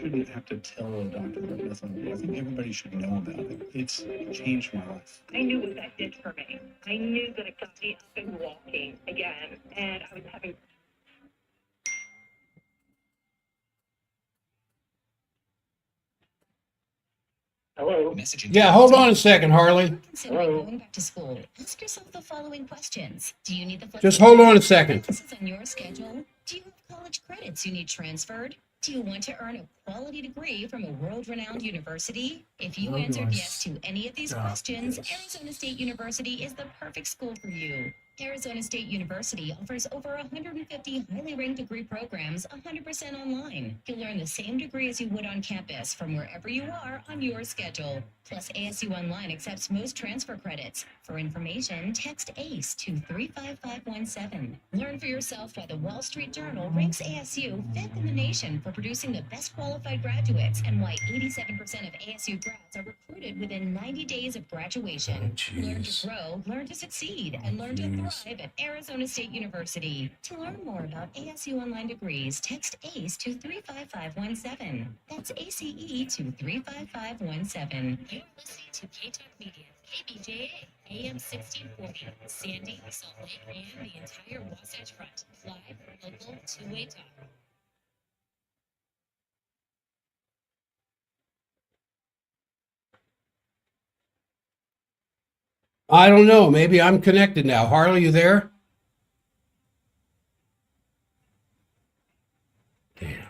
shouldn't have to tell a doctor about methylene. I think everybody should know about it. It's changed my life. I knew what that did for me. I knew that it got me up and walking again, and I was having. Hello? Yeah, hold on a second, Harley. Considering going back to school, ask yourself the following questions. Do you need the Just hold on a second. classes on your schedule? Do you have college credits you need transferred? Do you want to earn a quality degree from a world-renowned university? If you answered yes to any of these questions, Arizona State University is the perfect school for you. Arizona State University offers over 150 highly ranked degree programs 100% online. You'll learn the same degree as you would on campus from wherever you are on your schedule. Plus, ASU Online accepts most transfer credits. For information, text ACE to 35517. Learn for yourself why the Wall Street Journal ranks ASU 5th in the nation for producing the best qualified graduates and why 87% of ASU grads are recruited within 90 days of graduation. Learn to grow, learn to succeed, and learn to thrive at Arizona State University. To learn more about ASU Online degrees, text ACE to 35517. That's ACE to 35517. You're listening to K-Talk Media, KBJA, AM 1640, Sandy, Salt Lake, and the entire Wasatch Front. Live, local, two-way talk. I don't know. Maybe I'm connected now. Harley, you there? Damn.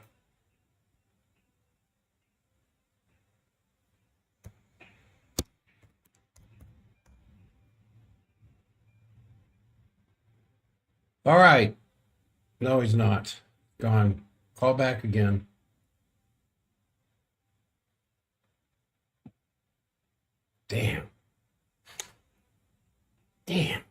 All right. No, he's not. Gone. Call back again. Damn. Damn.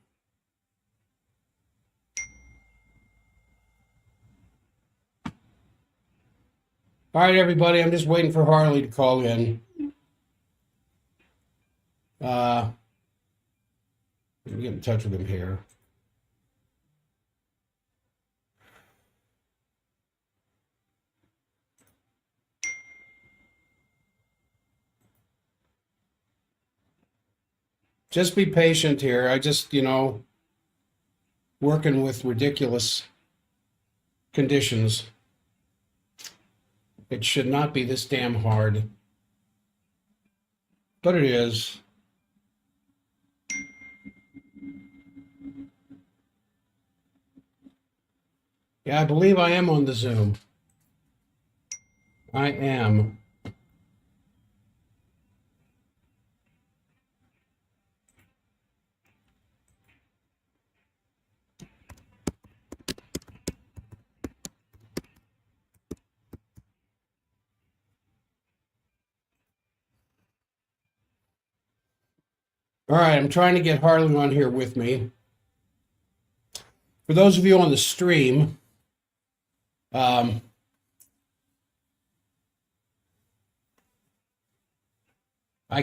All right, everybody. I'm just waiting for Harley to call in. Let me get in touch with him here. Just be patient here. I just, working with ridiculous conditions. It should not be this damn hard. But it is. Yeah, I believe I am on the Zoom. I am. All right, I'm trying to get Harley on here with me. For those of you on the stream, I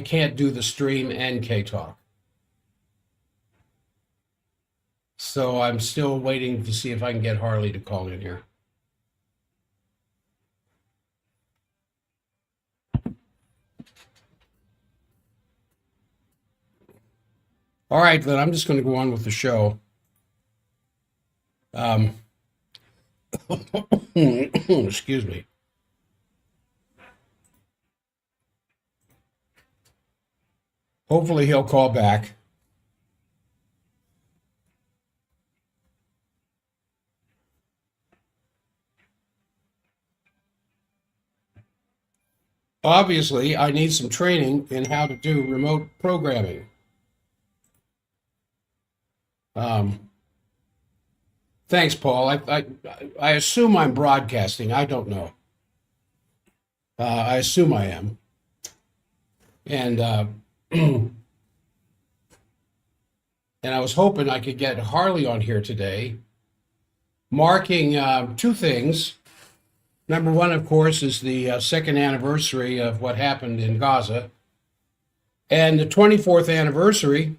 can't do the stream and K-Talk. So I'm still waiting to see if I can get Harley to call in here. All right, then I'm just going to go on with the show. Excuse me. Hopefully he'll call back. Obviously, I need some training in how to do remote programming. Thanks, Paul. I assume I'm broadcasting. I don't know. I assume I am. And and I was hoping I could get Harley on here today, marking two things. Number one, of course, is the second anniversary of what happened in Gaza, and the 24th anniversary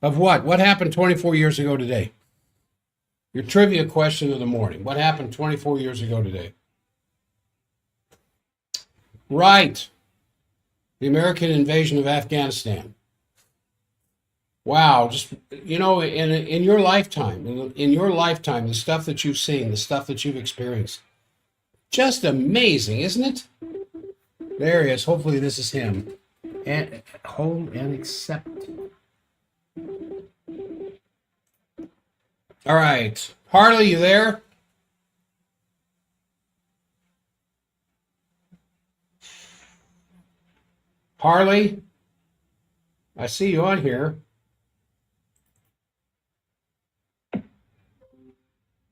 of what? What happened 24 years ago today? Your trivia question of the morning. What happened 24 years ago today? Right. The American invasion of Afghanistan. Wow, just in your lifetime, in your lifetime, the stuff that you've seen, the stuff that you've experienced, just amazing, isn't it? There he is. Hopefully, this is him. And hold and accept. All right, Harley, you there? Harley, I see you on here.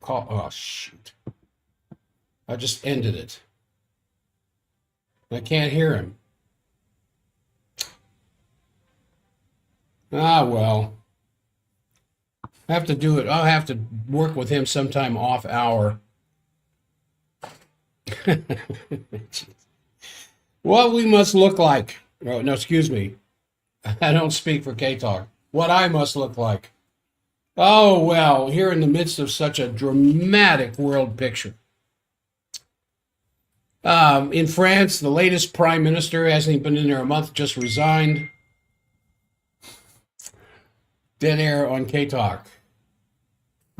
Call. Oh shoot! I just ended it. I can't hear him. Ah, well. I have to do it. I'll have to work with him sometime off hour. What we must look like. Oh, no, excuse me. I don't speak for K-Talk. What I must look like. Oh, well, here in the midst of such a dramatic world picture. In France, the latest prime minister hasn't even been in there a month, just resigned. Dead air on K-Talk.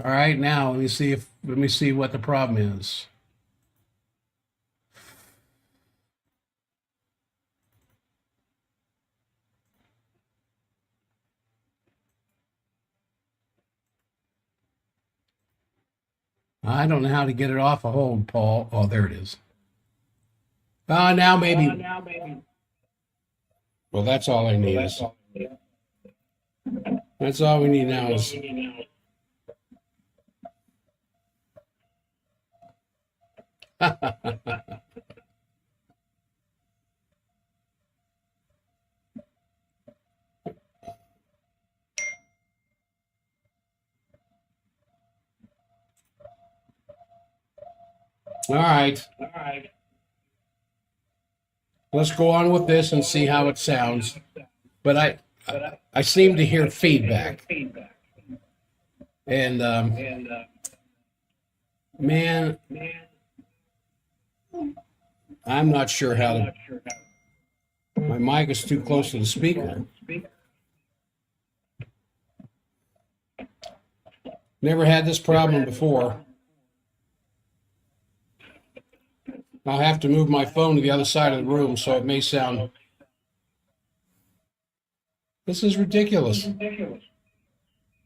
All right, now let me see what the problem is. I don't know how to get it off a hold, Paul. Oh, there it is. Now maybe. Well, that's all I need. That's all we need now is. All right. Let's go on with this and see how it sounds. But I seem to hear feedback. And man, I'm not sure how to. My mic is too close to the speaker. Never had this problem before. I'll have to move my phone to the other side of the room, so it may sound. This is ridiculous.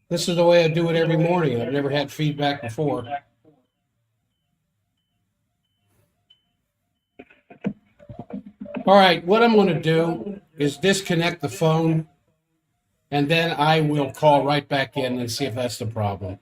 This is the way I do it every morning. I've never had feedback before. All right, what I'm going to do is disconnect the phone, and then I will call right back in and see if that's the problem.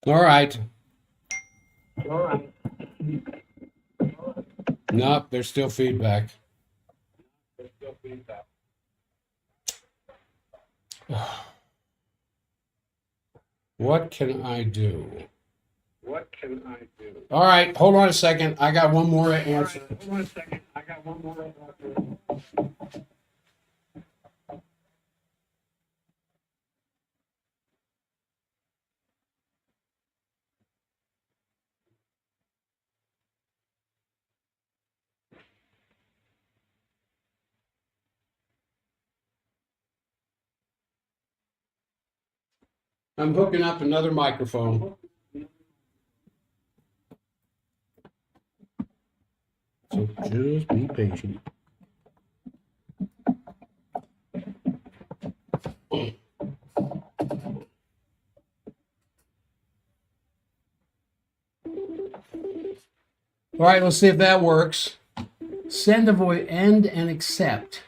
All right. Nope, there's still feedback. What can I do? All right, hold on a second. I got one more answer. I'm hooking up another microphone. So just be patient. All right, let's see if that works. Send a voice, end and accept.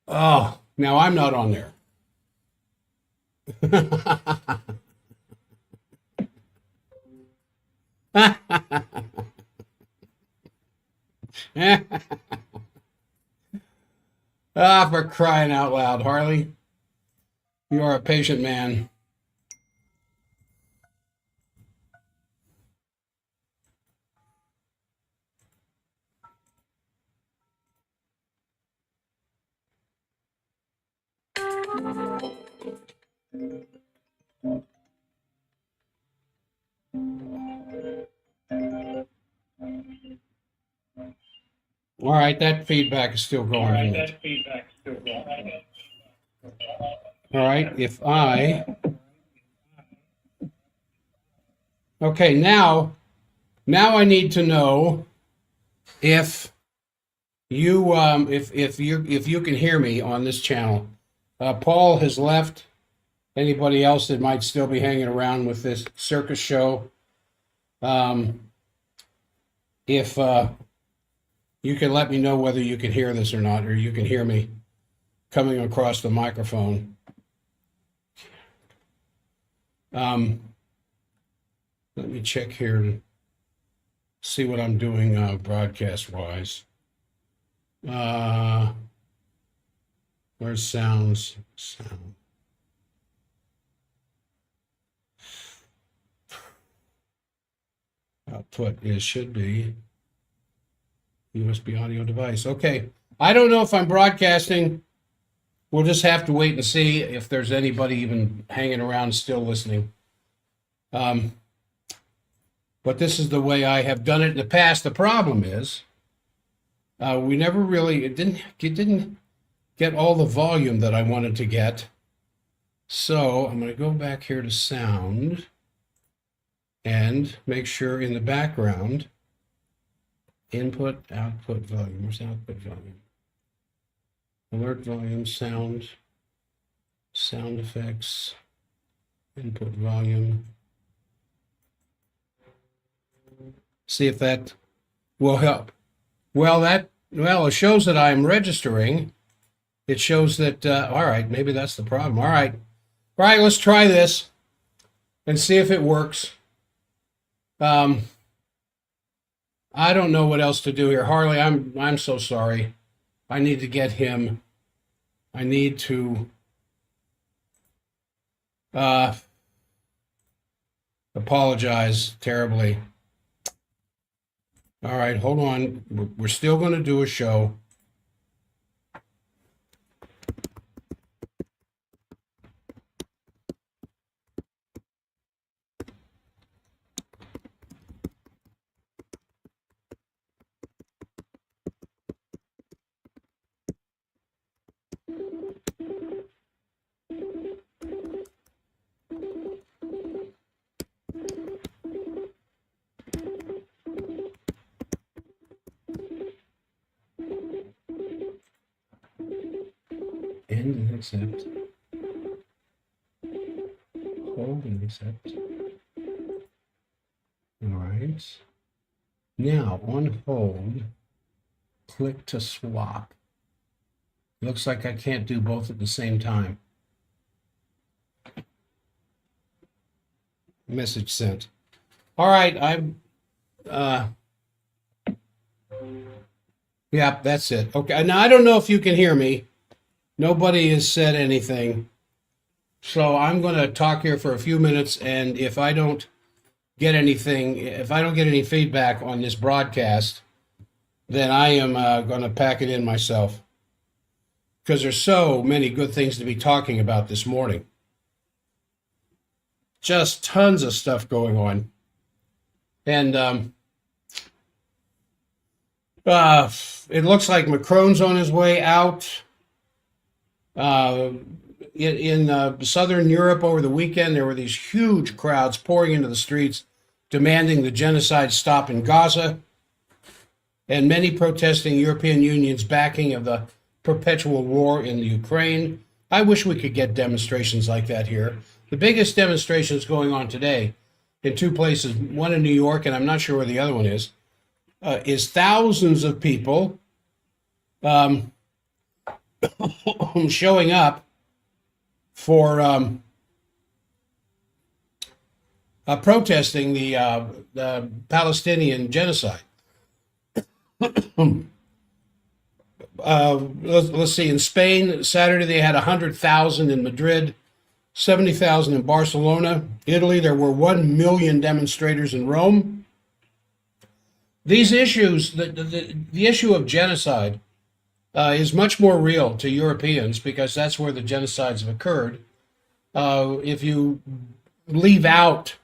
Oh, now I'm not on there. Ah, for crying out loud, Harley. You are a patient man. All right, that feedback is still going, isn't it? All right, okay, now I need to know if if you can hear me on this channel. Paul has left. Anybody else that might still be hanging around with this circus show, if you can let me know whether you can hear this or not, or you can hear me coming across the microphone. Let me check here and see what I'm doing broadcast wise. Where's sounds? Sound. Output should be USB audio device. Okay. I don't know if I'm broadcasting. We'll just have to wait and see if there's anybody even hanging around still listening. But this is the way I have done it in the past. The problem is we never really, it didn't get all the volume that I wanted to get. So I'm going to go back here to sound and make sure in the background, input, output volume. Where's output volume? Alert volume, sound effects, input volume. See if that will help. Well, it shows that I'm registering. It shows that, all right, maybe that's the problem. All right, let's try this and see if it works. I don't know what else to do here. Harley, I'm so sorry. I need to get him. I need to apologize terribly. All right, hold on. We're still going to do a show. End and accept. Hold and accept. All right. Now on hold, click to swap. Looks like I can't do both at the same time. Message sent. All right, yeah, that's it. Okay, now I don't know if you can hear me. Nobody has said anything. So I'm going to talk here for a few minutes, and if I don't get anything, if I don't get any feedback on this broadcast, then I am going to pack it in myself. Because there's so many good things to be talking about this morning. Just tons of stuff going on. And it looks like Macron's on his way out. In southern Europe over the weekend, there were these huge crowds pouring into the streets demanding the genocide stop in Gaza, and many protesting European Union's backing of the perpetual war in the Ukraine. I wish we could get demonstrations like that here. The biggest demonstrations going on today in two places, one in New York, and I'm not sure where the other one is thousands of people showing up for protesting the Palestinian genocide. let's see, in Spain, Saturday they had 100,000 in Madrid, 70,000 in Barcelona. Italy, there were 1 million demonstrators in Rome. These issues, the issue of genocide is much more real to Europeans because that's where the genocides have occurred. If you leave out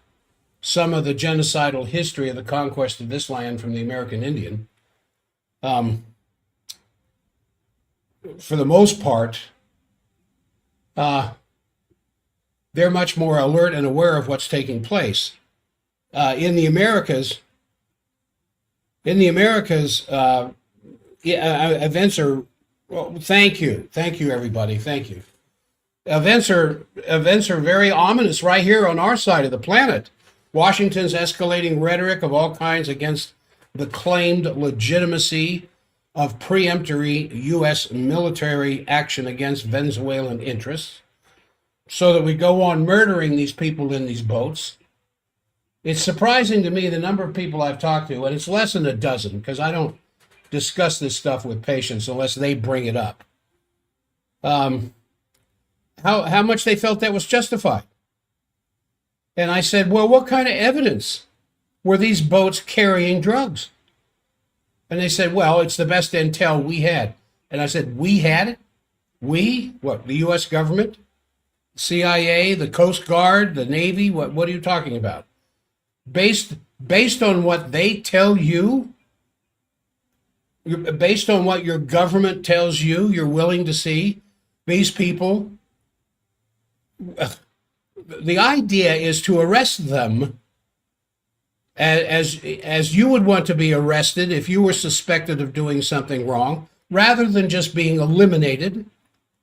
some of the genocidal history of the conquest of this land from the American Indian, for the most part, they're much more alert and aware of what's taking place. In the Americas, events are. Well, thank you, everybody, thank you. Events are very ominous right here on our side of the planet. Washington's escalating rhetoric of all kinds against the claimed legitimacy of preemptory U.S. military action against Venezuelan interests, so that we go on murdering these people in these boats. It's surprising to me the number of people I've talked to, and it's less than a dozen, because I don't discuss this stuff with patients unless they bring it up. How much they felt that was justified. And I said, well, what kind of evidence were these boats carrying drugs? And they said, well, it's the best intel we had. And I said, we had it? We? What, the U.S. government? CIA, the Coast Guard, the Navy? What are you talking about? Based on what they tell you, based on what your government tells you, you're willing to see these people. The idea is to arrest them as you would want to be arrested if you were suspected of doing something wrong, rather than just being eliminated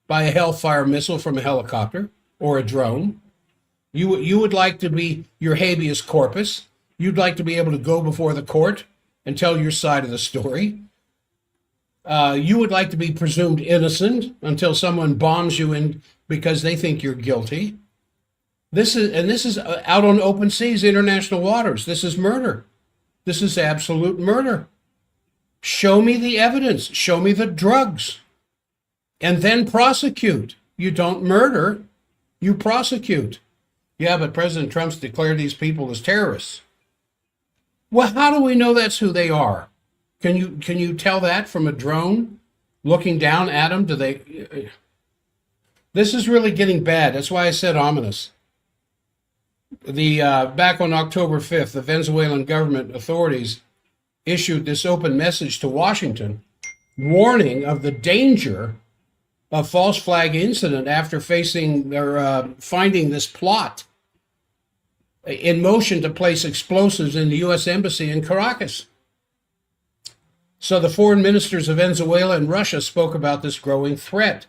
by a Hellfire missile from a helicopter or a drone. You would like to be your habeas corpus. You'd like to be able to go before the court and tell your side of the story. You would like to be presumed innocent until someone bombs you in because they think you're guilty. This is out on open seas, international waters. This is murder. This is absolute murder. Show me the evidence. Show me the drugs. And then prosecute. You don't murder. You prosecute. Yeah, but President Trump's declared these people as terrorists. Well, how do we know that's who they are? Can you tell that from a drone looking down at them? This is really getting bad. That's why I said ominous. Back on October 5th, the Venezuelan government authorities issued this open message to Washington, warning of the danger of false flag incident after finding this plot in motion to place explosives in the U.S. Embassy in Caracas. So the foreign ministers of Venezuela and Russia spoke about this growing threat.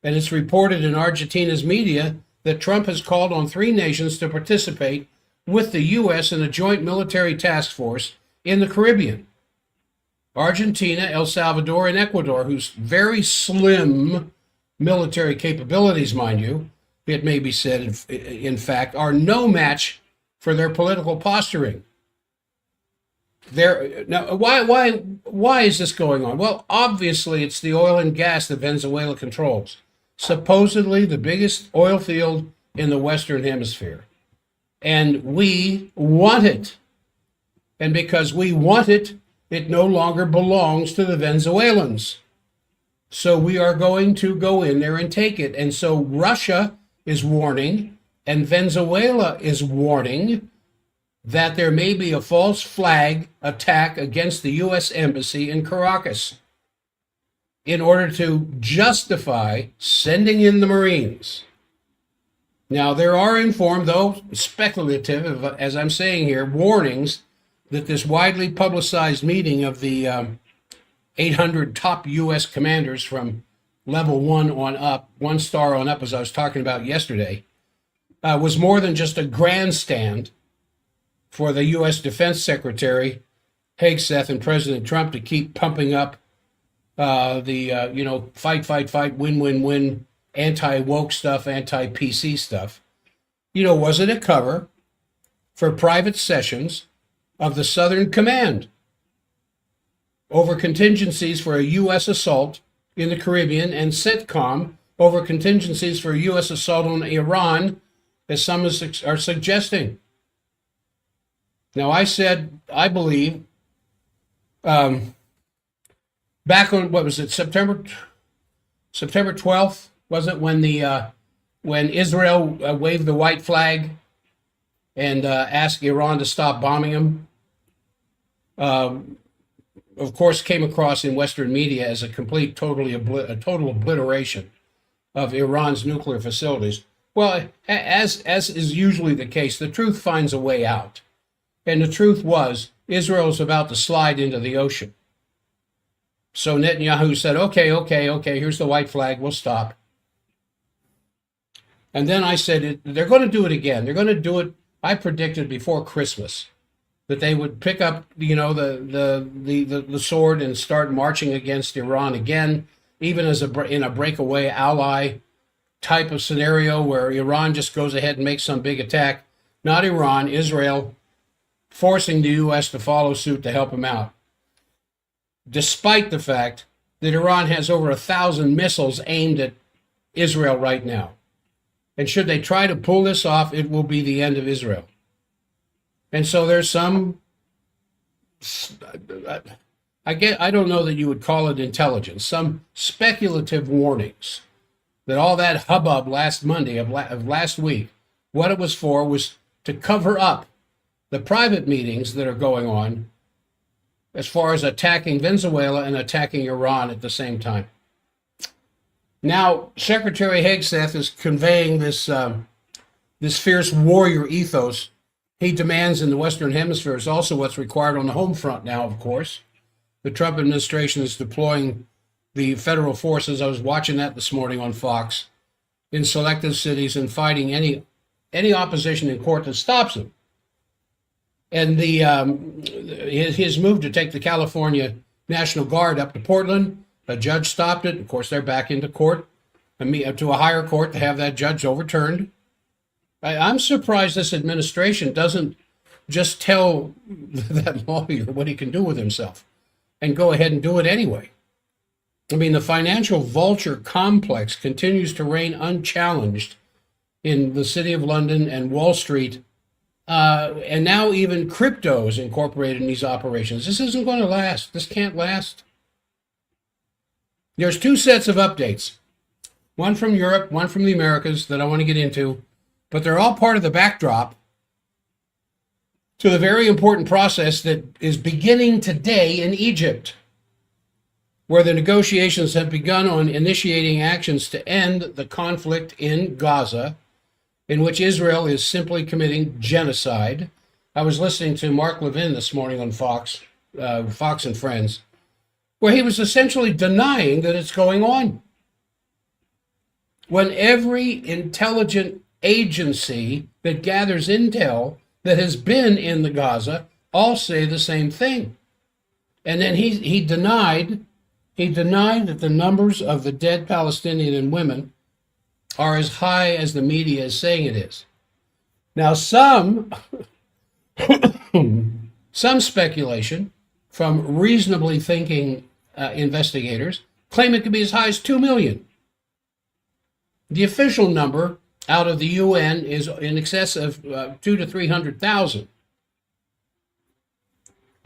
And it's reported in Argentina's media that Trump has called on 3 nations to participate with the U.S. in a joint military task force in the Caribbean. Argentina, El Salvador, and Ecuador, whose very slim military capabilities, mind you, it may be said, in fact, are no match for their political posturing. Now, why is this going on? Well, obviously, it's the oil and gas that Venezuela controls. Supposedly the biggest oil field in the Western Hemisphere. And we want it. And because we want it, it no longer belongs to the Venezuelans. So we are going to go in there and take it. And so Russia is warning, and Venezuela is warning that there may be a false flag attack against the U.S. Embassy in Caracas in order to justify sending in the Marines. Now, there are informed, though speculative, as I'm saying here, warnings that this widely publicized meeting of the 800 top U.S. commanders from level 1 on up, 1 star on up, as I was talking about yesterday, was more than just a grandstand for the U.S. Defense Secretary Hegseth and President Trump to keep pumping up fight, win, anti-woke stuff, anti-PC stuff. Was it a cover for private sessions of the Southern Command? over contingencies for a U.S. assault in the Caribbean, and CENTCOM over contingencies for a U.S. assault on Iran, as some are suggesting. Now, I said, I believe, back on, what was it, September 12th, was it, when Israel waved the white flag and asked Iran to stop bombing them? Of course, came across in Western media as a total obliteration of Iran's nuclear facilities. Well, as is usually the case, the truth finds a way out. And the truth was, Israel is about to slide into the ocean. So Netanyahu said, okay, here's the white flag, we'll stop. And then I said, they're going to do it again. They're going to do it, I predicted before Christmas, that they would pick up, the sword and start marching against Iran again, even as in a breakaway ally type of scenario where Iran just goes ahead and makes some big attack. Not Iran, Israel, forcing the U.S. to follow suit to help them out. Despite the fact that Iran has over 1,000 missiles aimed at Israel right now. And should they try to pull this off, it will be the end of Israel. And so there's some, I don't know that you would call it intelligence, some speculative warnings that all that hubbub last Monday of last week, what it was for was to cover up the private meetings that are going on as far as attacking Venezuela and attacking Iran at the same time. Now, Secretary Hegseth is conveying this fierce warrior ethos he demands in the Western Hemisphere is also what's required on the home front now, of course. The Trump administration is deploying the federal forces. I was watching that this morning on Fox in selected cities and fighting any opposition in court that stops them. And his move to take the California National Guard up to Portland, a judge stopped it. Of course, they're back into court, to a higher court to have that judge overturned. I'm surprised this administration doesn't just tell that lawyer what he can do with himself and go ahead and do it anyway. I mean, the financial vulture complex continues to reign unchallenged in the City of London and Wall Street, and now even crypto is incorporated in these operations. This isn't going to last. This can't last. There's two sets of updates, one from Europe, one from the Americas that I want to get into, but they're all part of the backdrop to the very important process that is beginning today in Egypt, where the negotiations have begun on initiating actions to end the conflict in Gaza, in which Israel is simply committing genocide. I was listening to Mark Levin this morning on Fox and Friends, where he was essentially denying that it's going on. When every intelligent agency that gathers intel that has been in the Gaza all say the same thing. And then he denied that the numbers of the dead Palestinian and women are as high as the media is saying it is. Now, some speculation from reasonably thinking investigators claim it could be as high as 2 million. The official number out of the UN is in excess of 200,000 to 300,000.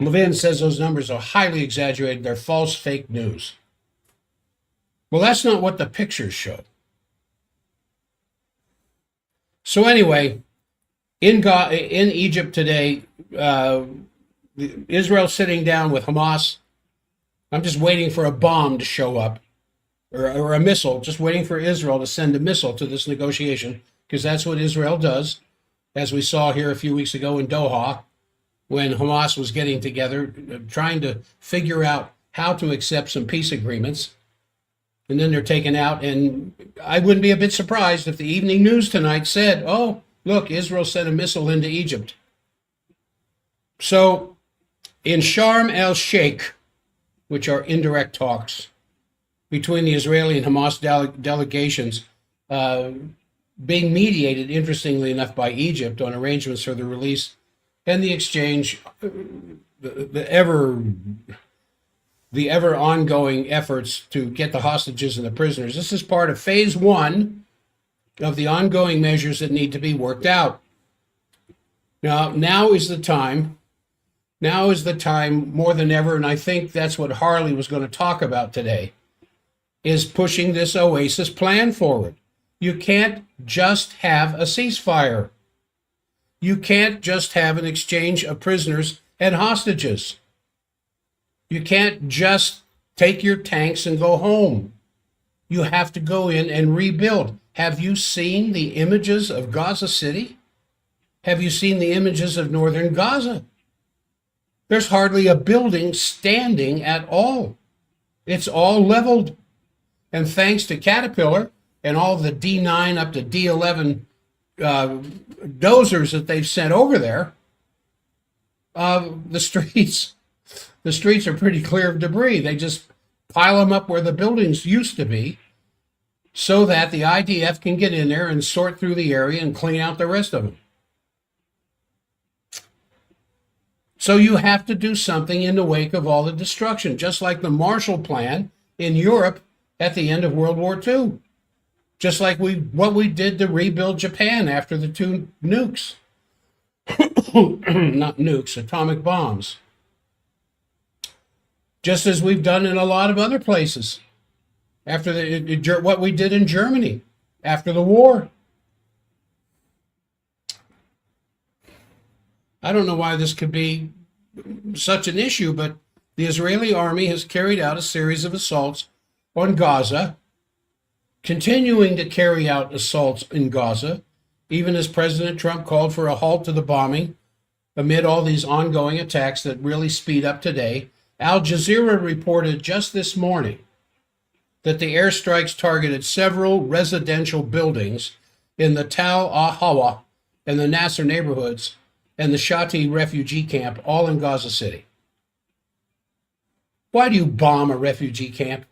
Levin says those numbers are highly exaggerated. They're false, fake news. Well, that's not what the pictures show. So anyway, in Egypt today, Israel sitting down with Hamas. I'm just waiting for a bomb to show up, or a missile, just waiting for Israel to send a missile to this negotiation, because that's what Israel does, as we saw here a few weeks ago in Doha, when Hamas was getting together, trying to figure out how to accept some peace agreements. And then they're taken out. And I wouldn't be a bit surprised if the evening news tonight said, oh, look, Israel sent a missile into Egypt. So in Sharm el-Sheikh, which are indirect talks between the Israeli and Hamas delegations, being mediated, interestingly enough, by Egypt on arrangements for the release and the exchange, the ever the ever ongoing efforts to get the hostages and the prisoners. This is part of phase one of the ongoing measures that need to be worked out. Now is the time. Now is the time more than ever, and I think that's what Harley was going to talk about today, is pushing this Oasis plan forward. You can't just have a ceasefire. You can't just have an exchange of prisoners and hostages. You can't just take your tanks and go home. You have to go in and rebuild. Have you seen the images of Gaza City? Have you seen the images of northern Gaza? There's hardly a building standing at all. It's all leveled. And thanks to Caterpillar and all the D9 up to D11 dozers that they've sent over there, the streets are pretty clear of debris. They just pile them up where the buildings used to be so that the IDF can get in there and sort through the area and clean out the rest of them. So you have to do something in the wake of all the destruction, just like the Marshall Plan in Europe at the end of World War II. Just like what we did to rebuild Japan after the two nukes. Not nukes, atomic bombs. Just as we've done in a lot of other places. After what we did in Germany after the war. I don't know why this could be such an issue, but the Israeli army has carried out a series of assaults on Gaza, continuing to carry out assaults in Gaza, even as President Trump called for a halt to the bombing amid all these ongoing attacks that really speed up today. Al Jazeera reported just this morning that the airstrikes targeted several residential buildings in the Tal Al-Hawa and the Nasser neighborhoods and the Shati refugee camp, all in Gaza City. Why do you bomb a refugee camp?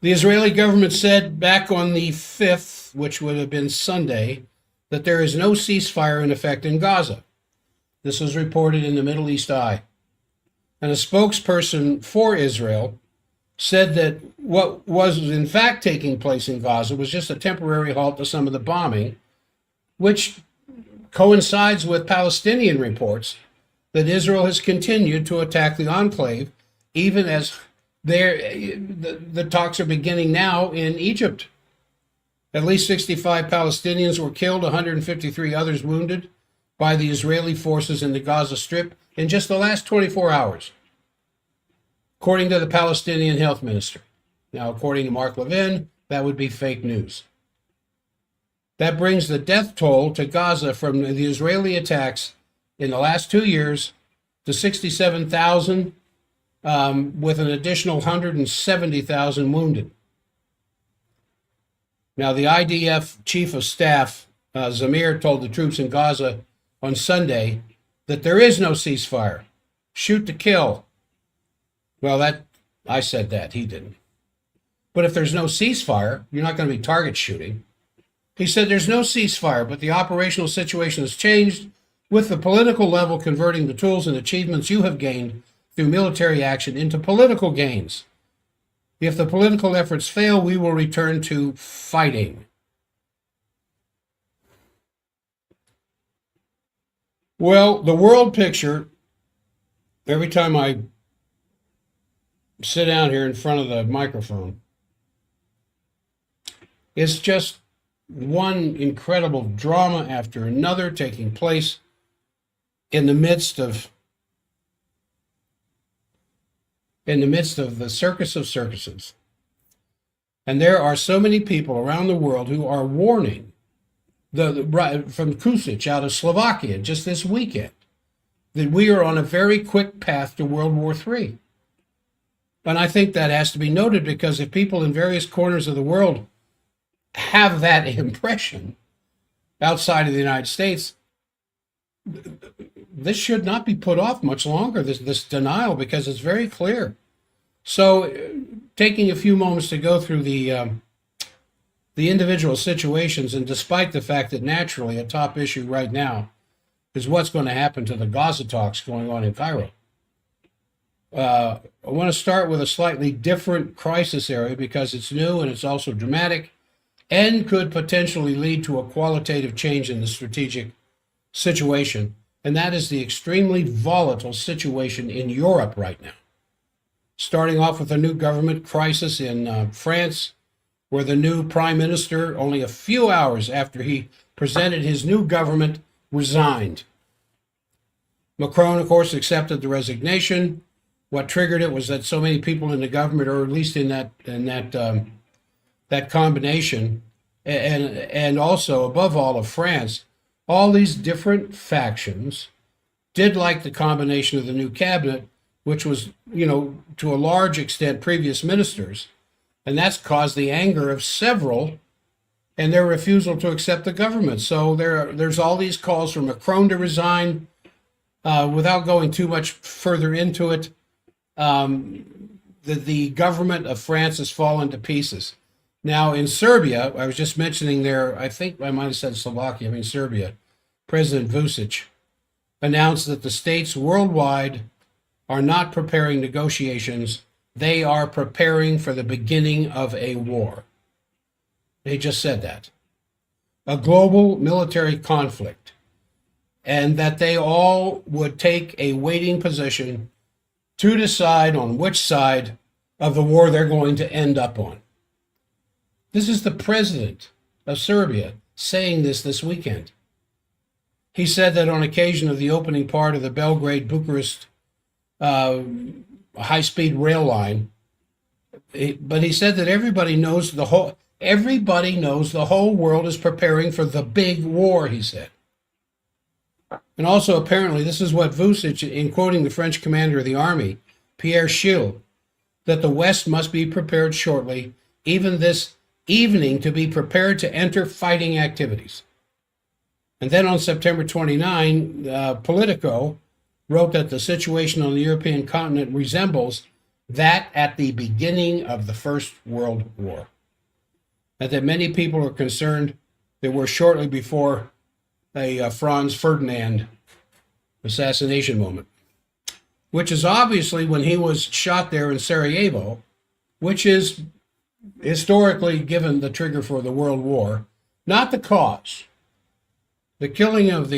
The Israeli government said back on the 5th, which would have been Sunday, that there is no ceasefire in effect in Gaza. This was reported in the Middle East Eye. And a spokesperson for Israel said that what was in fact taking place in Gaza was just a temporary halt to some of the bombing, which coincides with Palestinian reports that Israel has continued to attack the enclave, even as the talks are beginning now in Egypt. At least 65 Palestinians were killed, 153 others wounded by the Israeli forces in the Gaza Strip in just the last 24 hours, according to the Palestinian health minister. Now, according to Mark Levin, that would be fake news. That brings the death toll to Gaza from the Israeli attacks in the last 2 years to 67,000, with an additional 170,000 wounded. Now, the IDF chief of staff, Zamir, told the troops in Gaza on Sunday that there is no ceasefire. Shoot to kill. Well, I said that. He didn't. But if there's no ceasefire, you're not going to be target shooting. He said there's no ceasefire, but the operational situation has changed, with the political level converting the tools and achievements you have gained through military action into political gains. If the political efforts fail, we will return to fighting. Well, the world picture, every time I sit down here in front of the microphone, is just one incredible drama after another taking place in the midst of the circus of circuses. And there are so many people around the world who are warning, from Kusic out of Slovakia just this weekend, that we are on a very quick path to World War III. And I think that has to be noted, because if people in various corners of the world have that impression outside of the United States, this should not be put off much longer, this denial, because it's very clear. So taking a few moments to go through the individual situations, and despite the fact that naturally a top issue right now is what's going to happen to the Gaza talks going on in Cairo. I want to start with a slightly different crisis area because it's new and it's also dramatic and could potentially lead to a qualitative change in the strategic situation. And that is the extremely volatile situation in Europe right now. Starting off with a new government crisis in France, where the new prime minister, only a few hours after he presented his new government, resigned. Macron, of course, accepted the resignation. What triggered it was that so many people in the government, or at least in that combination, and also above all of France, all these different factions did like the combination of the new cabinet, which was, to a large extent previous ministers, and that's caused the anger of several and their refusal to accept the government. So there's all these calls for Macron to resign. Without going too much further into it, the government of France has fallen to pieces. Now, in Serbia, I was just mentioning there, I think I might have said Slovakia, I mean Serbia, President Vucic announced that the states worldwide are not preparing negotiations. They are preparing for the beginning of a war. They just said that. A global military conflict. And that they all would take a waiting position to decide on which side of the war they're going to end up on. This is the president of Serbia saying this weekend. He said that on occasion of the opening part of the Belgrade-Bucharest high-speed rail line, but he said that everybody knows the whole world is preparing for the big war, he said. And also, apparently, this is what Vucic, in quoting the French commander of the army, Pierre Schill, that the West must be prepared shortly, even this evening, to be prepared to enter fighting activities. And then on September 29, Politico wrote that the situation on the European continent resembles that at the beginning of the First World War. And that many people are concerned that we're shortly before a Franz Ferdinand assassination moment, which is obviously when he was shot there in Sarajevo, which is historically given the trigger for the World War, not the cause. The killing of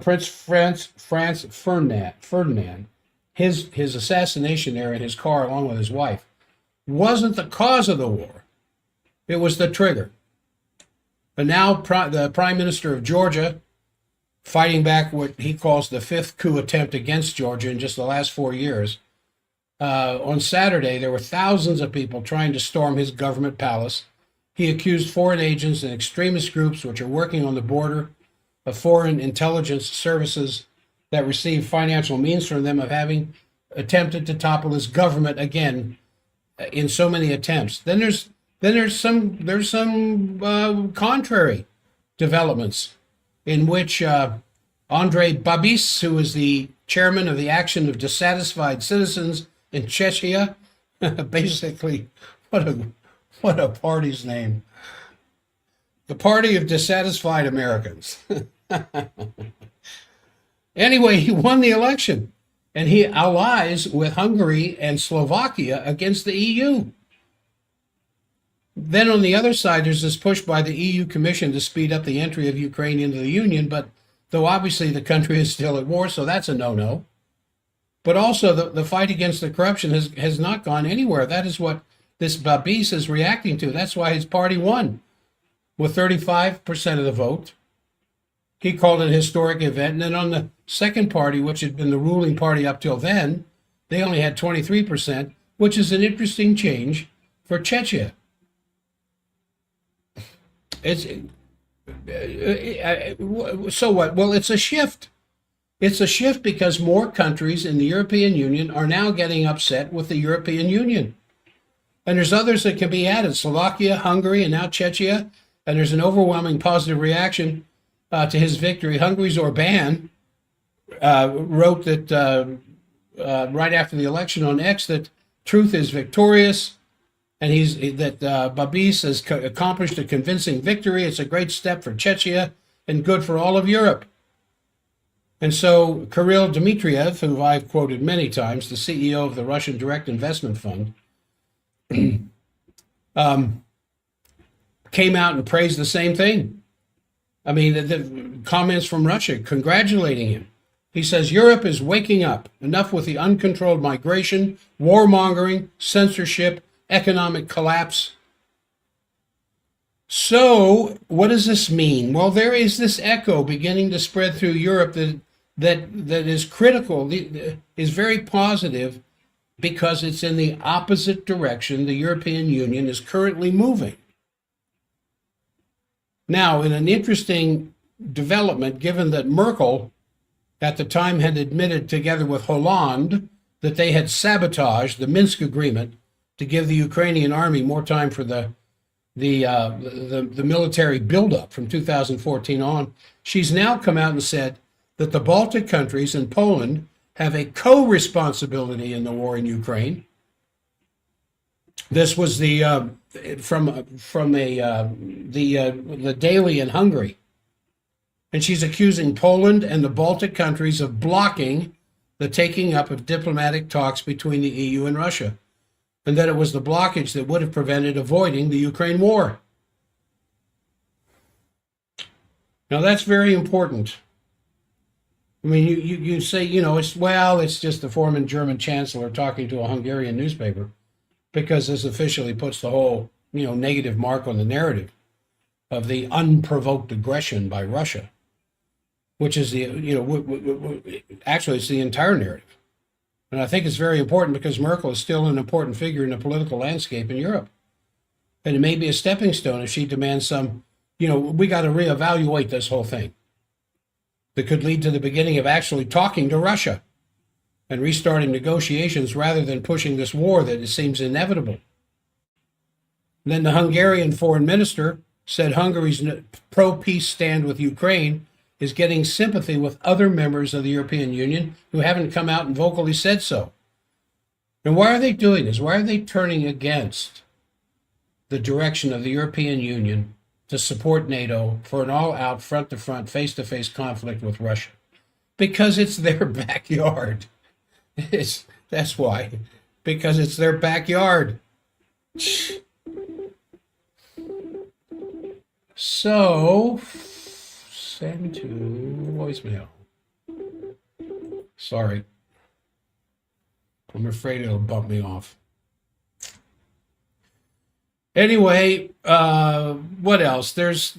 Prince Franz Ferdinand, his assassination there in his car along with his wife, wasn't the cause of the war. It was the trigger. But now the Prime Minister of Georgia, fighting back what he calls the fifth coup attempt against Georgia in just the last 4 years, on Saturday there were thousands of people trying to storm his government palace. He accused foreign agents and extremist groups which are working on the border of foreign intelligence services that receive financial means from them of having attempted to topple his government again in so many attempts. Then there's some contrary developments in which Andrei Babis, who is the chairman of the Action of Dissatisfied Citizens in Czechia, basically, what a party's name. The Party of Dissatisfied Americans. Anyway, he won the election, and he allies with Hungary and Slovakia against the EU. Then on the other side, there's this push by the EU Commission to speed up the entry of Ukraine into the Union, but though obviously the country is still at war, so that's a no-no. But also the fight against the corruption has not gone anywhere. That is what this Babis is reacting to. That's why his party won with 35% of the vote. He called it a historic event. And then on the second party, which had been the ruling party up till then, they only had 23%, which is an interesting change for Czechia. So what? Well, it's a shift. It's a shift because more countries in the European Union are now getting upset with the European Union. And there's others that can be added, Slovakia, Hungary, and now Czechia. And there's an overwhelming positive reaction to his victory. Hungary's Orbán wrote that right after the election on X that truth is victorious, and Babis has accomplished a convincing victory. It's a great step for Czechia and good for all of Europe. And so Kirill Dmitriev, who I've quoted many times, the CEO of the Russian Direct Investment Fund, came out and praised the same thing. I mean, the comments from Russia congratulating him. He says, Europe is waking up. Enough with the uncontrolled migration, warmongering, censorship, economic collapse. So what does this mean? Well, there is this echo beginning to spread through Europe that is critical, is very positive, because it's in the opposite direction the European Union is currently moving. Now, in an interesting development, given that Merkel at the time had admitted, together with Hollande, that they had sabotaged the Minsk agreement to give the Ukrainian army more time for the military buildup from 2014 on, she's now come out and said that the Baltic countries and Poland have a co-responsibility in the war in Ukraine. This was the Daily in Hungary. And she's accusing Poland and the Baltic countries of blocking the taking up of diplomatic talks between the EU and Russia, and that it was the blockage that would have prevented avoiding the Ukraine war. Now, that's very important. I mean, you say, it's just the former German chancellor talking to a Hungarian newspaper, because this officially puts the whole, negative mark on the narrative of the unprovoked aggression by Russia, which is actually it's the entire narrative. And I think it's very important because Merkel is still an important figure in the political landscape in Europe. And it may be a stepping stone if she demands some, we got to reevaluate this whole thing. That could lead to the beginning of actually talking to Russia and restarting negotiations rather than pushing this war that it seems inevitable. And then the Hungarian foreign minister said Hungary's pro-peace stand with Ukraine is getting sympathy with other members of the European Union who haven't come out and vocally said so. And why are they doing this? Why are they turning against the direction of the European Union to support NATO for an all-out, front-to-front, face-to-face conflict with Russia? Because it's their backyard. That's why. Because it's their backyard. So, send to voicemail. Sorry. I'm afraid it'll bump me off. Anyway, what else? There's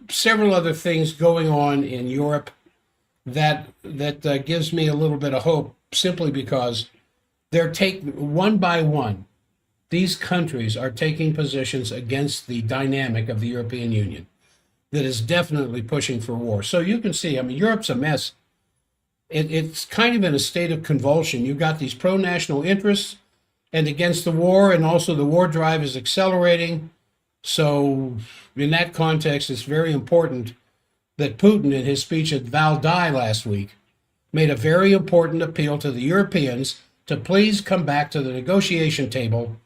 several other things going on in Europe that gives me a little bit of hope, simply because they're one by one. These countries are taking positions against the dynamic of the European Union that is definitely pushing for war. So you can see, Europe's a mess. It's kind of in a state of convulsion. You've got these pro-national interests and against the war, and also the war drive is accelerating. So in that context, it's very important that Putin, in his speech at Valdai last week, made a very important appeal to the Europeans to please come back to the negotiation table.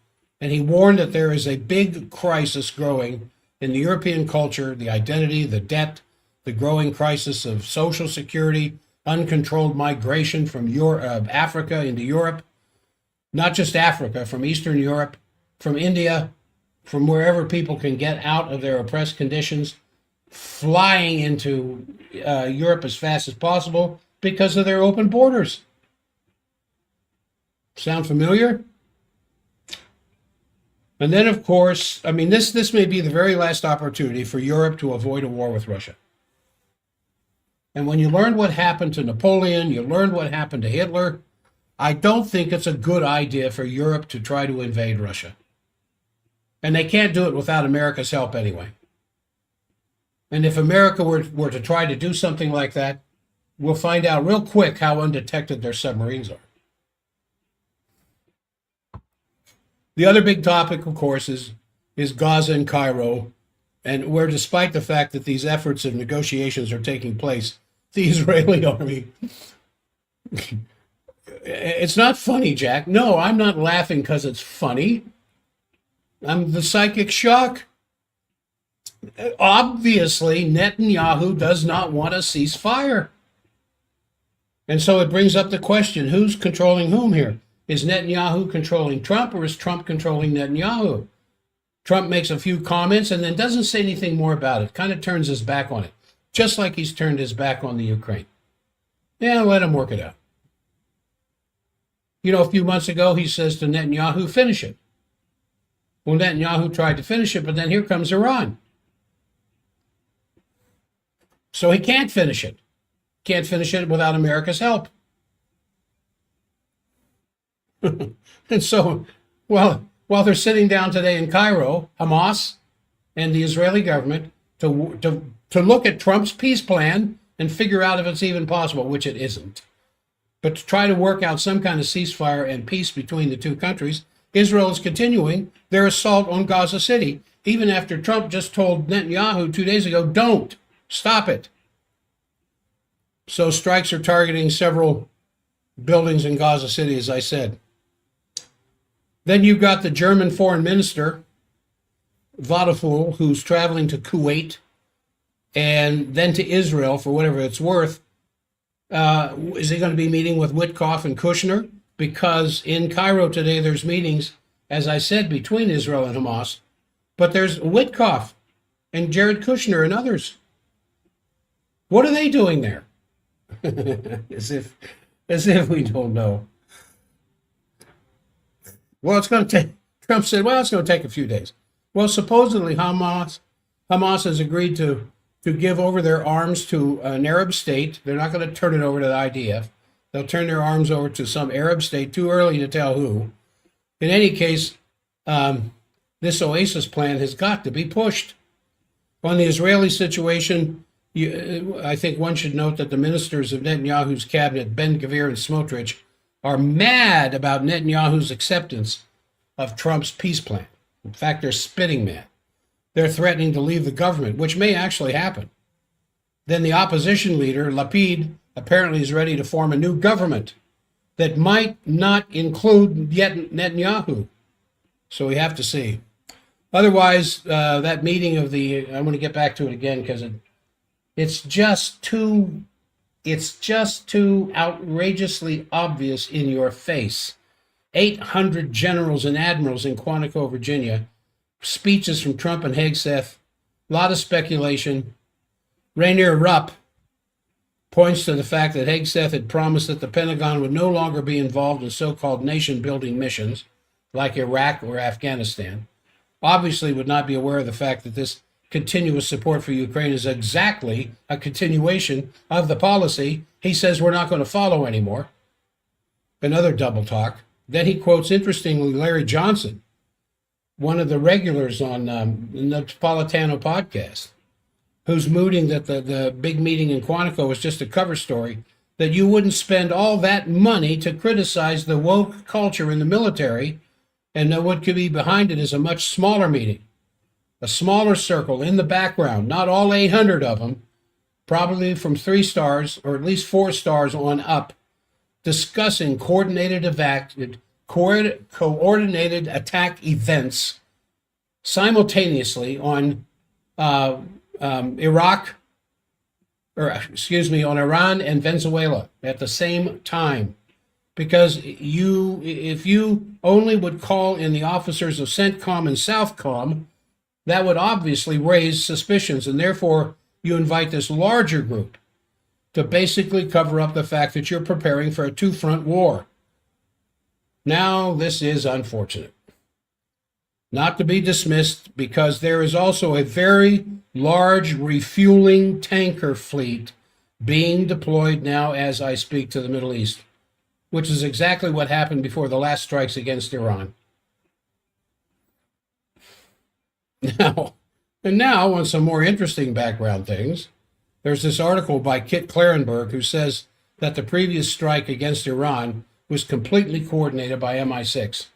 And he warned that there is a big crisis growing in the European culture, the identity, the debt, the growing crisis of social security, uncontrolled migration from Africa into Europe. Not just Africa, from Eastern Europe, from India, from wherever people can get out of their oppressed conditions, flying into Europe as fast as possible because of their open borders. Sound familiar? And then, of course, this may be the very last opportunity for Europe to avoid a war with Russia. And when you learn what happened to Napoleon, you learn what happened to Hitler, I don't think it's a good idea for Europe to try to invade Russia. And they can't do it without America's help anyway. And if America were to try to do something like that, we'll find out real quick how undetected their submarines are. The other big topic, of course, is Gaza and Cairo, and where, despite the fact that these efforts of negotiations are taking place, the Israeli army... It's not funny, Jack. No, I'm not laughing because it's funny. I'm the psychic shock. Obviously, Netanyahu does not want a ceasefire. And so it brings up the question, who's controlling whom here? Is Netanyahu controlling Trump, or is Trump controlling Netanyahu? Trump makes a few comments and then doesn't say anything more about it, kind of turns his back on it, just like he's turned his back on the Ukraine. Yeah, let him work it out. You know, a few months ago, he says to Netanyahu, finish it. Well, Netanyahu tried to finish it, but then here comes Iran. So he can't finish it. Can't finish it without America's help. And so, well, while they're sitting down today in Cairo, Hamas and the Israeli government, to look at Trump's peace plan and figure out if it's even possible, which it isn't, but to try to work out some kind of ceasefire and peace between the two countries, Israel is continuing their assault on Gaza City, even after Trump just told Netanyahu 2 days ago, don't, stop it. So strikes are targeting several buildings in Gaza City, as I said. Then you've got the German foreign minister, Vadaful, who's traveling to Kuwait and then to Israel for whatever it's worth. Is he going to be meeting with Witkoff and Kushner? Because in Cairo today, there's meetings, as I said, between Israel and Hamas. But there's Witkoff and Jared Kushner and others. What are they doing there? as if we don't know. Well, it's going to take, Trump said, well, it's going to take a few days. Well, supposedly Hamas has agreed to give over their arms to an Arab state. They're not going to turn it over to the IDF. They'll turn their arms over to some Arab state, too early to tell who. In any case, this Oasis plan has got to be pushed. On the Israeli situation, I think one should note that the ministers of Netanyahu's cabinet, Ben-Gvir and Smotrich, are mad about Netanyahu's acceptance of Trump's peace plan. In fact, they're spitting mad. They're threatening to leave the government, which may actually happen. Then the opposition leader, Lapid, apparently is ready to form a new government that might not include yet Netanyahu. So we have to see. Otherwise, that meeting of the, I'm going to get back to it again because it's just too outrageously obvious in your face. 800 generals and admirals in Quantico, Virginia, speeches from Trump and Hegseth, a lot of speculation. Rainier Rupp points to the fact that Hegseth had promised that the Pentagon would no longer be involved in so-called nation-building missions like Iraq or Afghanistan. Obviously would not be aware of the fact that this continuous support for Ukraine is exactly a continuation of the policy he says we're not going to follow anymore. Another double talk. Then he quotes, interestingly, Larry Johnson, one of the regulars on the Napolitano podcast, who's mooting that the big meeting in Quantico was just a cover story, that you wouldn't spend all that money to criticize the woke culture in the military, and that what could be behind it is a much smaller meeting. A smaller circle in the background, not all 800 of them, probably from 3 stars or at least 4 stars on up, discussing coordinated attack events simultaneously on on Iran and Venezuela at the same time. Because if you only would call in the officers of CENTCOM and SOUTHCOM, that would obviously raise suspicions, and therefore you invite this larger group to basically cover up the fact that you're preparing for a two-front war. Now, this is unfortunate. Not to be dismissed, because there is also a very large refueling tanker fleet being deployed now as I speak to the Middle East, which is exactly what happened before the last strikes against Iran. Now on some more interesting background things, there's this article by Kit Clarenberg who says that the previous strike against Iran was completely coordinated by MI6,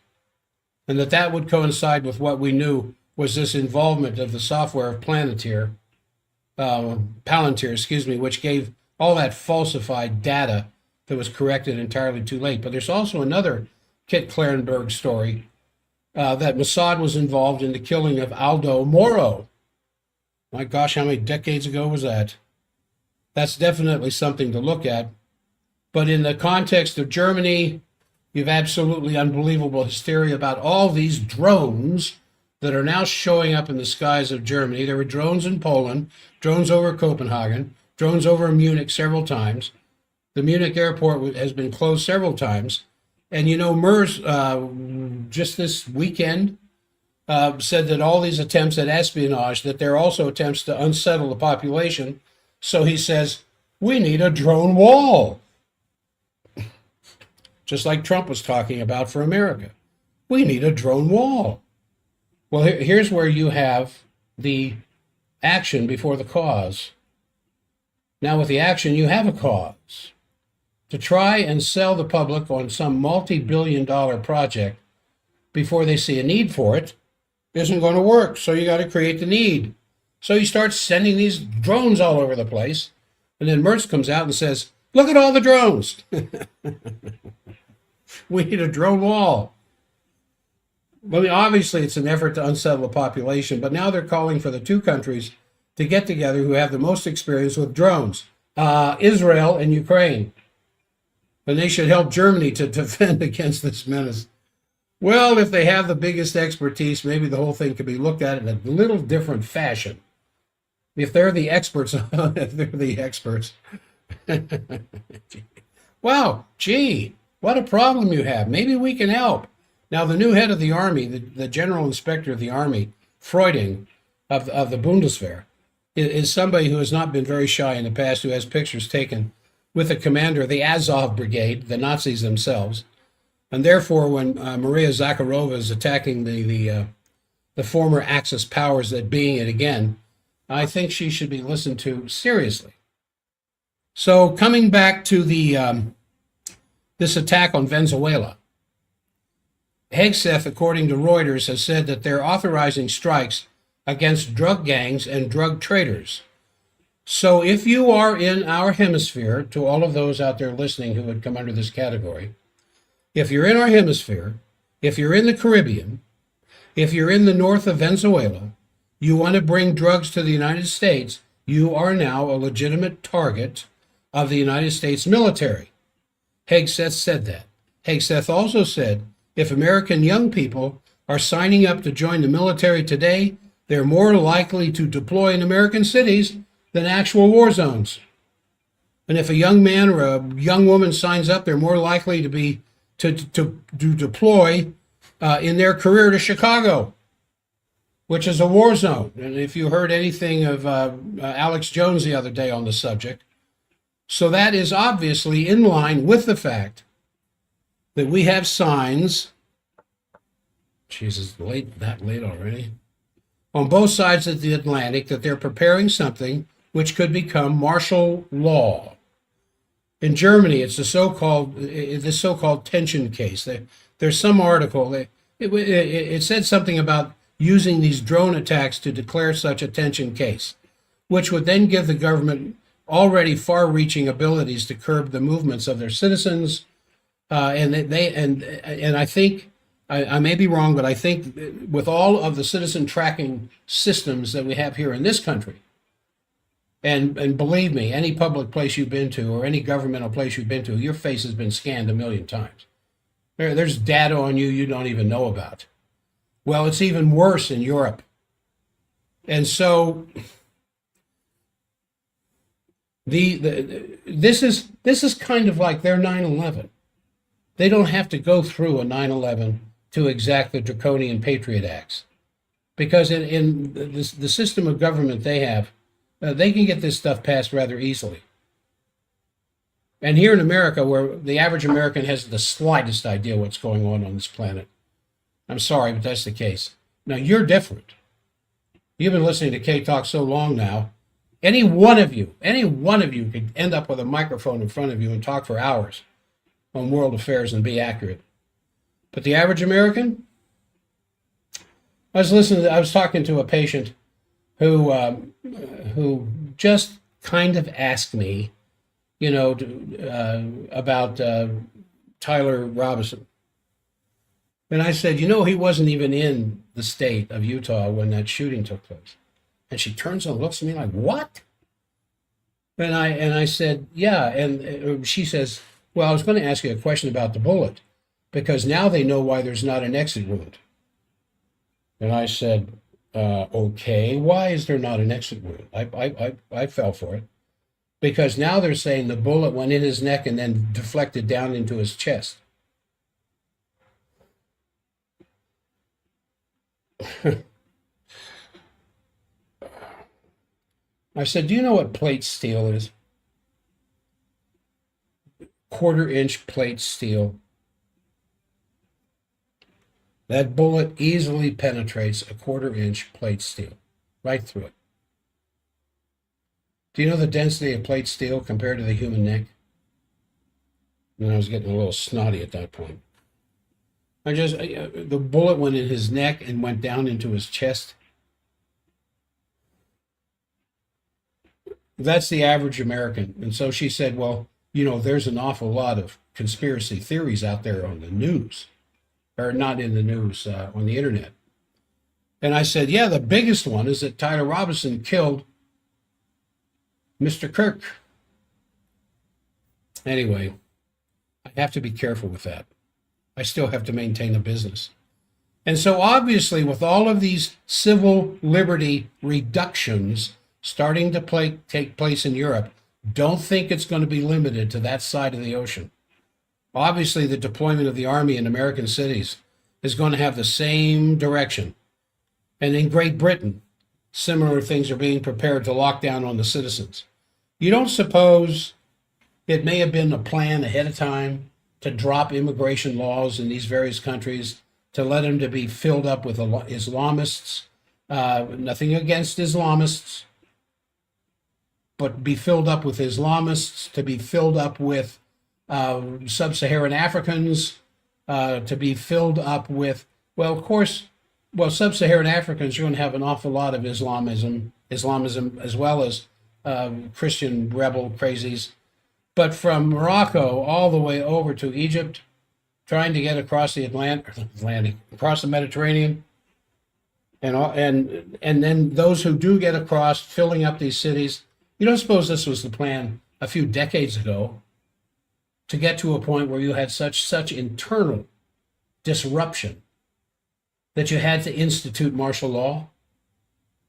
and that would coincide with what we knew was this involvement of the software of Palantir, which gave all that falsified data that was corrected entirely too late. But there's also another Kit Clarenberg story that Mossad was involved in the killing of Aldo Moro, My gosh, how many decades ago was that? That's definitely something to look at. But in the context of Germany, you've absolutely unbelievable hysteria about all these drones that are now showing up in the skies of Germany. There were drones in Poland, drones over Copenhagen, drones over Munich several times. The Munich airport has been closed several times. And you know, MERS, just this weekend, said that all these attempts at espionage, that there are also attempts to unsettle the population. So he says, we need a drone wall. Just like Trump was talking about for America. We need a drone wall. Well, here's where you have the action before the cause. Now, with the action, you have a cause. To try and sell the public on some multi-billion-dollar project before they see a need for it isn't going to work. So you got to create the need. So you start sending these drones all over the place. And then Mertz comes out and says, look at all the drones. We need a drone wall. I mean, obviously, it's an effort to unsettle the population, but now they're calling for the two countries to get together who have the most experience with drones, Israel and Ukraine. And they should help Germany to defend against this menace. Well, if they have the biggest expertise, maybe the whole thing could be looked at in a little different fashion. If they're the experts, if they're the experts. Wow, gee, what a problem you have. Maybe we can help. Now, the new head of the Army, the General Inspector of the Army, Freuding, of the Bundeswehr, is somebody who has not been very shy in the past, who has pictures taken with the commander of the Azov Brigade, the Nazis themselves. And therefore, when Maria Zakharova is attacking the former Axis powers that being it again, I think she should be listened to seriously. So coming back to this attack on Venezuela, Hegseth, according to Reuters, has said that they're authorizing strikes against drug gangs and drug traders. So if you are in our hemisphere, to all of those out there listening who would come under this category, if you're in our hemisphere, if you're in the Caribbean, if you're in the north of Venezuela, you want to bring drugs to the United States, you are now a legitimate target of the United States military. Hegseth said that. Hegseth also said, if American young people are signing up to join the military today, they're more likely to deploy in American cities than actual war zones. And if a young man or a young woman signs up, they're more likely to be to deploy in their career to Chicago, which is a war zone. And if you heard anything of Alex Jones the other day on the subject, so that is obviously in line with the fact that we have signs, Jesus, that late already, on both sides of the Atlantic that they're preparing something which could become martial law. In Germany, it's the so-called tension case. There's some article, it said something about using these drone attacks to declare such a tension case, which would then give the government already far-reaching abilities to curb the movements of their citizens. And I think, I may be wrong, but I think with all of the citizen tracking systems that we have here in this country, and believe me, any public place you've been to or any governmental place you've been to, your face has been scanned a million times. There's data on you don't even know about. Well, it's even worse in Europe. And so this is kind of like their 9/11. They don't have to go through a 9/11 to exact the draconian Patriot Acts, because in the system of government they have, they can get this stuff passed rather easily. And here in America, where the average American has the slightest idea what's going on this planet, I'm sorry, but that's the case. Now, you're different. You've been listening to K Talk so long now. Any one of you could end up with a microphone in front of you and talk for hours on world affairs and be accurate. But the average American, I was talking to a patient who just kind of asked me, about Tyler Robinson. And I said, he wasn't even in the state of Utah when that shooting took place. And she turns and looks at me like, what? And I said, yeah. And she says, well, I was going to ask you a question about the bullet, because now they know why there's not an exit wound. And I said, okay, why is there not an exit wound? I fell for it. Because now they're saying the bullet went in his neck and then deflected down into his chest. I said, do you know what plate steel is? Quarter-inch plate steel. That bullet easily penetrates a quarter-inch plate steel, right through it. Do you know the density of plate steel compared to the human neck? And I was getting a little snotty at that point. The bullet went in his neck and went down into his chest. That's the average American. And so she said, well, there's an awful lot of conspiracy theories out there on the news, or not in the news, on the internet. And I said, yeah, the biggest one is that Tyler Robinson killed Mr. Kirk. Anyway, I have to be careful with that. I still have to maintain a business. And so obviously with all of these civil liberty reductions starting to take place in Europe, don't think it's going to be limited to that side of the ocean. Obviously the deployment of the army in American cities is going to have the same direction. And in Great Britain, similar things are being prepared to lock down on the citizens. You don't suppose it may have been a plan ahead of time to drop immigration laws in these various countries, to let them to be filled up with Islamists, nothing against Islamists, but be filled up with Islamists, to be filled up with sub-Saharan Africans, to be filled up with, sub-Saharan Africans, you're going to have an awful lot of Islamism as well as Christian rebel crazies. But from Morocco all the way over to Egypt, trying to get across the Atlantic, across the Mediterranean, and then those who do get across, filling up these cities. You don't suppose this was the plan a few decades ago, to get to a point where you had such internal disruption that you had to institute martial law?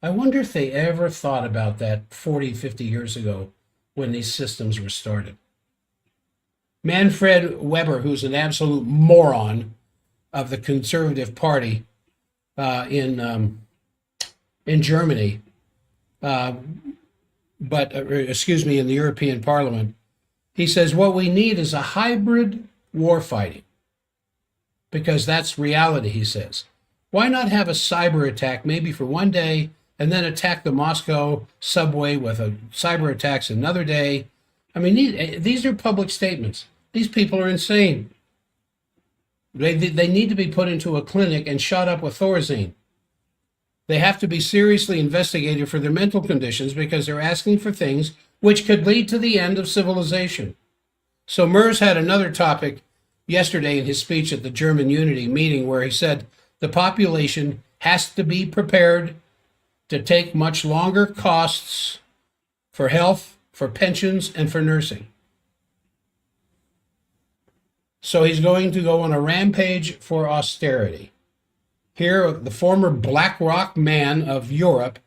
I wonder if they ever thought about that 40, 50 years ago when these systems were started. Manfred Weber, who's an absolute moron of the Conservative Party in Germany, in the European Parliament, he says what we need is a hybrid war fighting, because that's reality, he says. Why not have a cyber attack maybe for one day and then attack the Moscow subway with a cyber attacks another day? I mean, these are public statements. These people are insane. They need to be put into a clinic and shot up with Thorazine. They have to be seriously investigated for their mental conditions, because they're asking for things which could lead to the end of civilization. So Merz had another topic yesterday in his speech at the German Unity meeting, where he said the population has to be prepared to take much longer costs for health, for pensions, and for nursing. So he's going to go on a rampage for austerity. Here, the former BlackRock man of Europe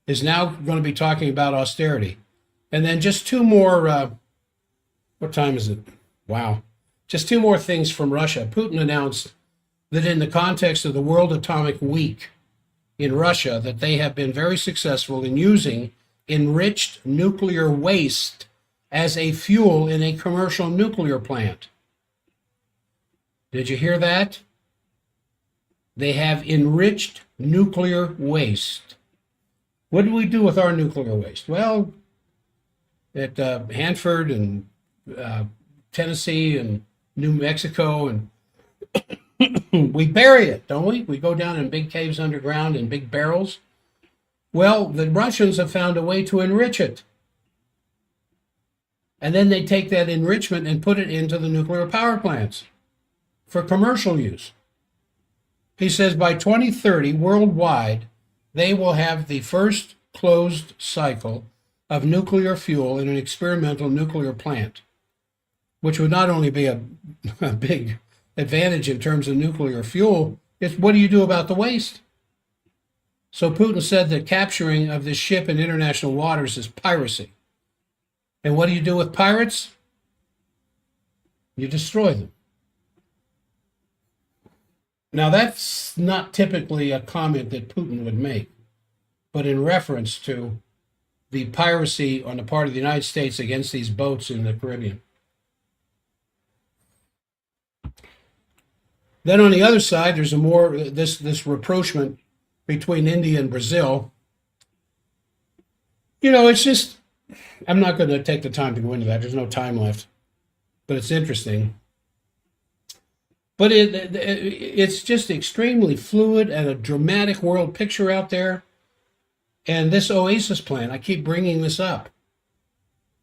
is now going to be talking about austerity. And then just two more, what time is it? Wow. Just two more things from Russia. Putin announced that in the context of the World Atomic Week in Russia, that they have been very successful in using enriched nuclear waste as a fuel in a commercial nuclear plant. Did you hear that? They have enriched nuclear waste. What do we do with our nuclear waste? Well, at Hanford and Tennessee and New Mexico, and we bury it, don't we? We go down in big caves underground in big barrels. Well, the Russians have found a way to enrich it. And then they take that enrichment and put it into the nuclear power plants for commercial use. He says by 2030, worldwide, they will have the first closed cycle of nuclear fuel in an experimental nuclear plant, which would not only be a big advantage in terms of nuclear fuel, it's what do you do about the waste? So Putin said that capturing of this ship in international waters is piracy. And what do you do with pirates? You destroy them. Now, that's not typically a comment that Putin would make, but in reference to the piracy on the part of the United States against these boats in the Caribbean. Then on the other side, there's this rapprochement between India and Brazil. You know, it's just, I'm not going to take the time to go into that. There's no time left, but it's interesting. But it's just extremely fluid and a dramatic world picture out there. And this Oasis plan, I keep bringing this up.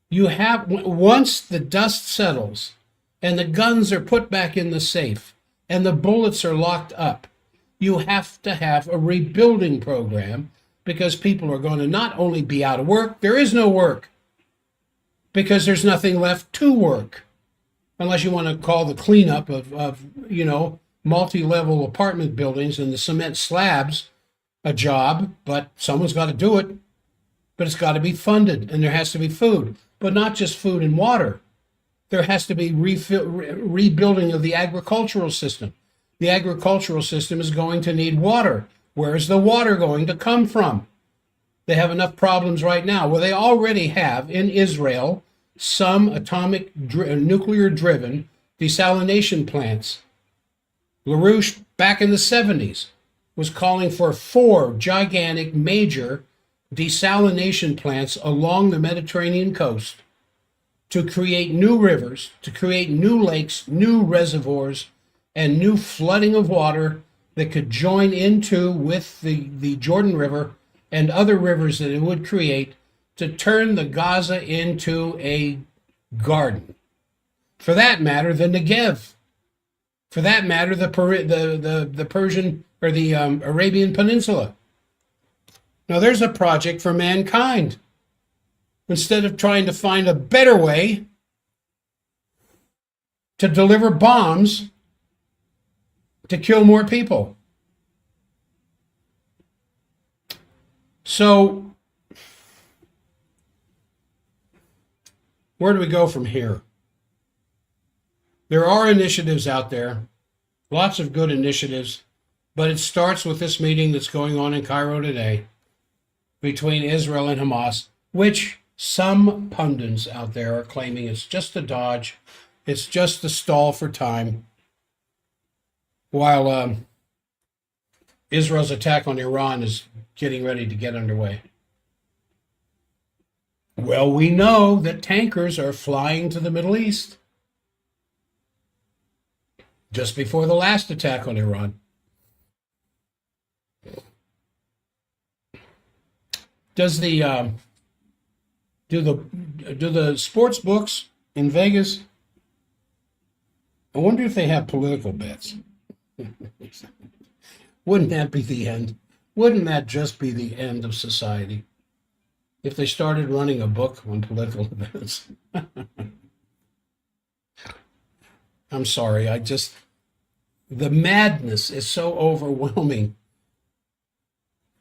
You have, once the dust settles and the guns are put back in the safe and the bullets are locked up, you have to have a rebuilding program, because people are going to not only be out of work, there is no work, because there's nothing left to work. Unless you want to call the cleanup of multi-level apartment buildings and the cement slabs a job, but someone's got to do it. But it's got to be funded, and there has to be food. But not just food and water. There has to be rebuilding of the agricultural system. The agricultural system is going to need water. Where is the water going to come from? They have enough problems right now. Well, they already have in Israel some nuclear-driven desalination plants. LaRouche, back in the 70s, was calling for 4 gigantic major desalination plants along the Mediterranean coast to create new rivers, to create new lakes, new reservoirs, and new flooding of water that could join into with the Jordan River and other rivers that it would create to turn the Gaza into a garden. For that matter, the Negev. For that matter, the Persian or the Arabian Peninsula. Now, there's a project for mankind. Instead of trying to find a better way to deliver bombs to kill more people. So, where do we go from here? There are initiatives out there, lots of good initiatives, but it starts with this meeting that's going on in Cairo today between Israel and Hamas, which some pundits out there are claiming it's just a dodge, it's just a stall for time, while Israel's attack on Iran is getting ready to get underway. Well, we know that tankers are flying to the Middle East just before the last attack on Iran. Does the do the sports books in Vegas? I wonder if they have political bets. Wouldn't that be the end? Wouldn't that just be the end of society if they started running a book on political events? I'm sorry, the madness is so overwhelming.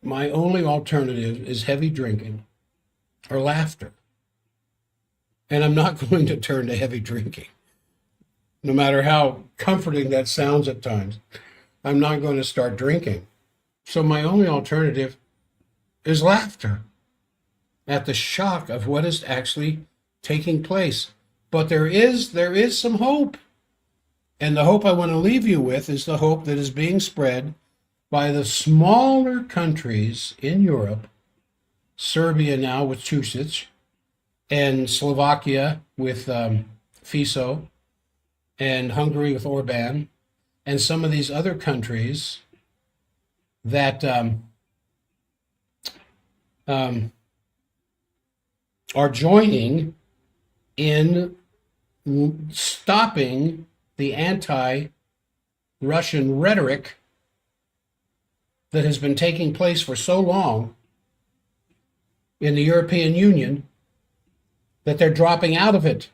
My only alternative is heavy drinking or laughter. And I'm not going to turn to heavy drinking. No matter how comforting that sounds at times, I'm not going to start drinking. So my only alternative is laughter at the shock of what is actually taking place. But there is some hope. And the hope I want to leave you with is the hope that is being spread by the smaller countries in Europe, Serbia now with Čučić, and Slovakia with Fico, and Hungary with Orban, and some of these other countries that are joining in stopping the anti-Russian rhetoric that has been taking place for so long in the European Union that they're dropping out of it.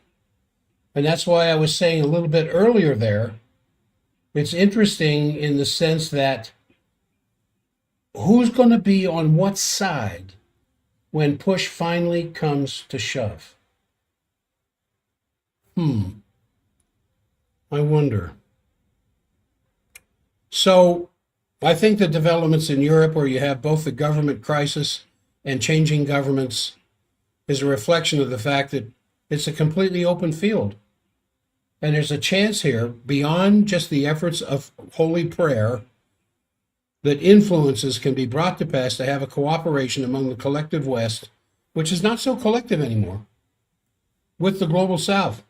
And that's why I was saying a little bit earlier there, it's interesting in the sense that who's going to be on what side when push finally comes to shove? I wonder. So I think the developments in Europe, where you have both the government crisis and changing governments, is a reflection of the fact that it's a completely open field. And there's a chance here, beyond just the efforts of holy prayer, that influences can be brought to pass to have a cooperation among the collective West, which is not so collective anymore, with the global South.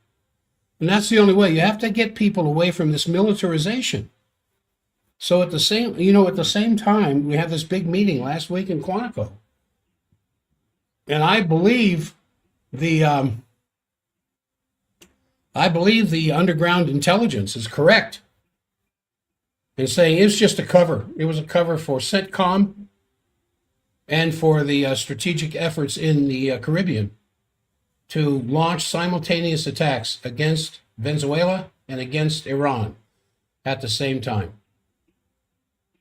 And that's the only way. You have to get people away from this militarization. So at the same time, we had this big meeting last week in Quantico. And I believe the underground intelligence is correct in saying it's just a cover. It was a cover for CENTCOM and for the strategic efforts in the Caribbean to launch simultaneous attacks against Venezuela and against Iran at the same time.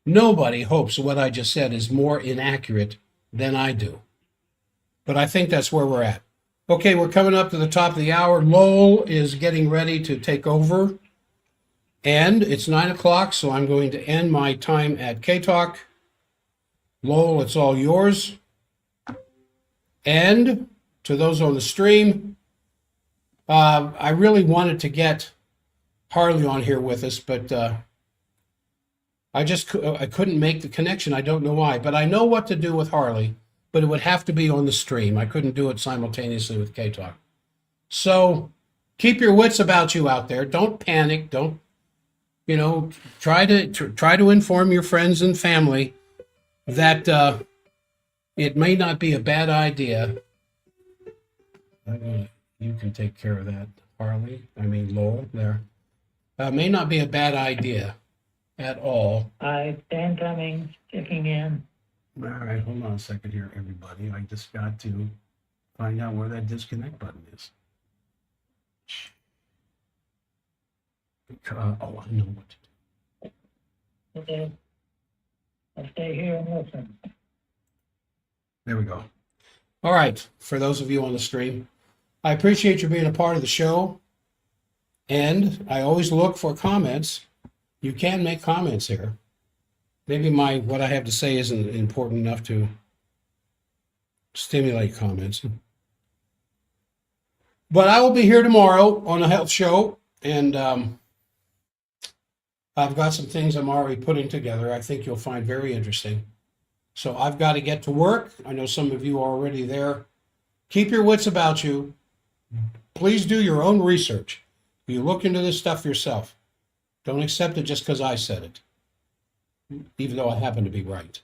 Nobody hopes what I just said is more inaccurate than I do. But I think that's where we're at. Okay, we're coming up to the top of the hour. Lowell is getting ready to take over. And it's 9 o'clock, so I'm going to end my time at K-Talk. Lowell, it's all yours. And to those on the stream, I really wanted to get Harley on here with us, but I couldn't make the connection. I don't know why, but I know what to do with Harley, but it would have to be on the stream. I couldn't do it simultaneously with K-Talk. So keep your wits about you out there. Don't panic. Don't, try to inform your friends and family that it may not be a bad idea. You can take care of that, Lowell, there. May not be a bad idea at all. Dan Cummings checking in. All right, hold on a second here, everybody. I just got to find out where that disconnect button is. I know what to do. Okay. I'll stay here and listen. There we go. All right, for those of you on the stream, I appreciate you being a part of the show. And I always look for comments. You can make comments here. Maybe what I have to say isn't important enough to stimulate comments. But I will be here tomorrow on a health show, and I've got some things I'm already putting together I think you'll find very interesting. So I've got to get to work. I know some of you are already there. Keep your wits about you. Please do your own research. You look into this stuff yourself. Don't accept it just because I said it, even though I happen to be right.